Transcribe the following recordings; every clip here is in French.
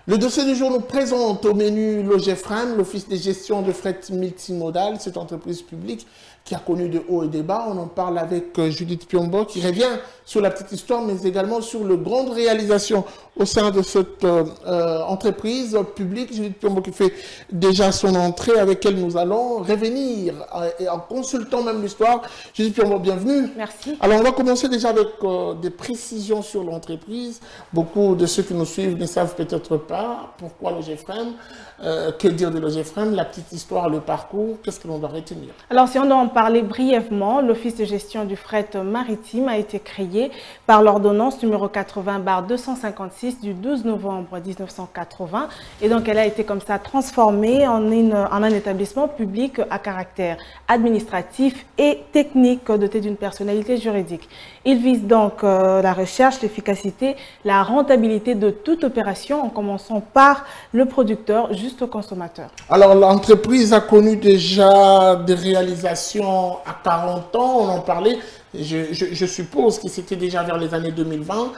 Le dossier du jour nous présente au menu l'OGEFREM, l'Office de gestion de fret multimodal, cette entreprise publique qui a connu de hauts et des bas. On en parle avec Judith Piombo qui revient sur la petite histoire, mais également sur les grandes réalisations au sein de cette entreprise publique. Judith Piombo qui fait déjà son entrée, avec elle nous allons revenir et en consultant même l'histoire. Judith Piombo, bienvenue. Merci. Alors on va commencer déjà avec des précisions sur l'entreprise. Beaucoup de ceux qui nous suivent ne savent peut-être pas pourquoi l'OGEFREM, que dire de l'OGEFREM, la petite histoire, le parcours, qu'est-ce que l'on doit retenir? Alors si on doit en parler brièvement, l'Office de gestion du fret maritime a été créé par l'ordonnance numéro 80/256 du 12 novembre 1980 et donc elle a été comme ça transformée en un établissement public à caractère administratif et technique doté d'une personnalité juridique. Il vise donc la recherche, l'efficacité, la rentabilité de toute opération en commençant par le producteur jusqu'au consommateur. Alors l'entreprise a connu déjà des réalisations à 40 ans, on en parlait. Je suppose que c'était déjà vers les années 2020.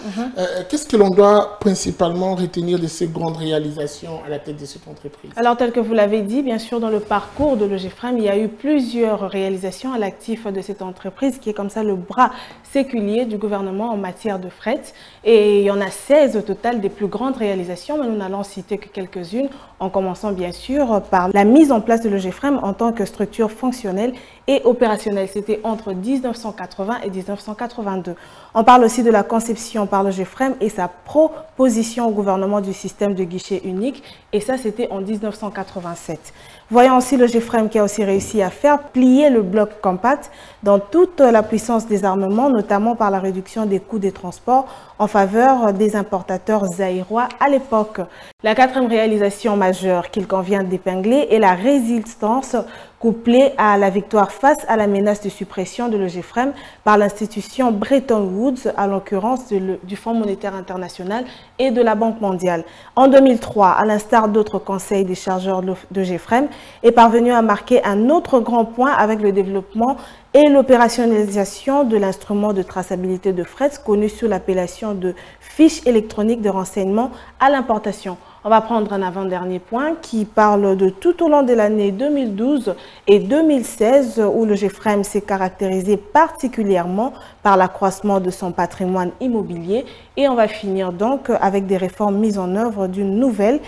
Qu'est-ce que l'on doit principalement retenir de ces grandes réalisations à la tête de cette entreprise? Alors, tel que vous l'avez dit, bien sûr, dans le parcours de l'OGEFREM, il y a eu plusieurs réalisations à l'actif de cette entreprise qui est comme ça le bras séculier du gouvernement en matière de fret. Et il y en a 16 au total des plus grandes réalisations, mais nous n'allons citer que quelques-unes, en commençant bien sûr par la mise en place de l'OGEFREM en tant que structure fonctionnelle et opérationnelle. C'était entre 1980 et 1982. On parle aussi de la conception par l'OGEFREM et sa proposition au gouvernement du système de guichet unique, et ça c'était en 1987. Voyons aussi l'OGEFREM qui a aussi réussi à faire plier le bloc compact dans toute la puissance des armements, notamment par la réduction des coûts des transports en faveur des importateurs zaïrois à l'époque. La quatrième réalisation majeure qu'il convient d'épingler est la résistance couplée à la victoire face à la menace de suppression de l'OGEFREM par l'institution Bretton Woods, à l'occurrence du Fonds monétaire international et de la Banque mondiale. En 2003, à l'instar d'autres conseils des chargeurs d'OGEFREM, est parvenu à marquer un autre grand point avec le développement et l'opérationnalisation de l'instrument de traçabilité de fret connu sous l'appellation de fiche électronique de renseignement à l'importation. On va prendre un avant-dernier point qui parle de tout au long de l'année 2012 et 2016 où l'OGEFREM s'est caractérisé particulièrement par l'accroissement de son patrimoine immobilier, et on va finir donc avec des réformes mises en œuvre d'une nouvelle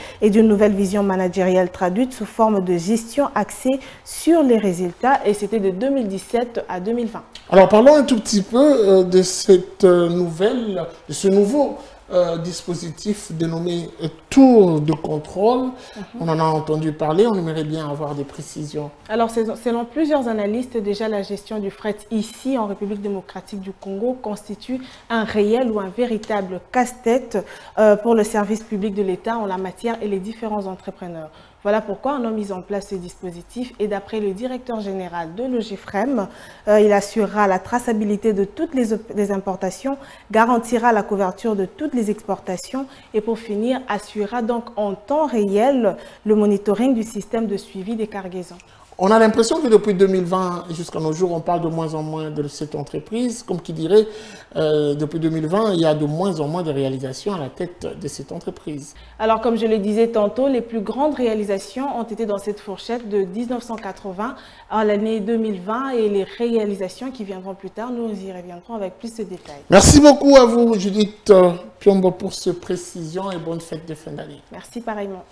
vision managériale traduite sous forme de gestion axée sur les résultats, et c'était de 2017 à 2020. Alors parlons un tout petit peu de cette nouvelle, de ce nouveau dispositif dénommé tour de contrôle. On en a entendu parler, on aimerait bien avoir des précisions. Alors, selon plusieurs analystes, déjà la gestion du fret ici en République démocratique du Congo constitue un réel ou un véritable casse-tête pour le service public de l'État en la matière et les différents entrepreneurs. Voilà pourquoi on a mis en place ce dispositif, et d'après le directeur général de l'OGEFREM, il assurera la traçabilité de toutes les importations, garantira la couverture de toutes les exportations et pour finir assurera donc en temps réel le monitoring du système de suivi des cargaisons. On a l'impression que depuis 2020 jusqu'à nos jours, on parle de moins en moins de cette entreprise. Comme qui dirait, depuis 2020, il y a de moins en moins de réalisations à la tête de cette entreprise. Alors, comme je le disais tantôt, les plus grandes réalisations ont été dans cette fourchette de 1980 à l'année 2020, et les réalisations qui viendront plus tard, nous y reviendrons avec plus de détails. Merci beaucoup à vous, Judith Piombo, pour ces précisions, et bonne fête de fin d'année. Merci pareillement.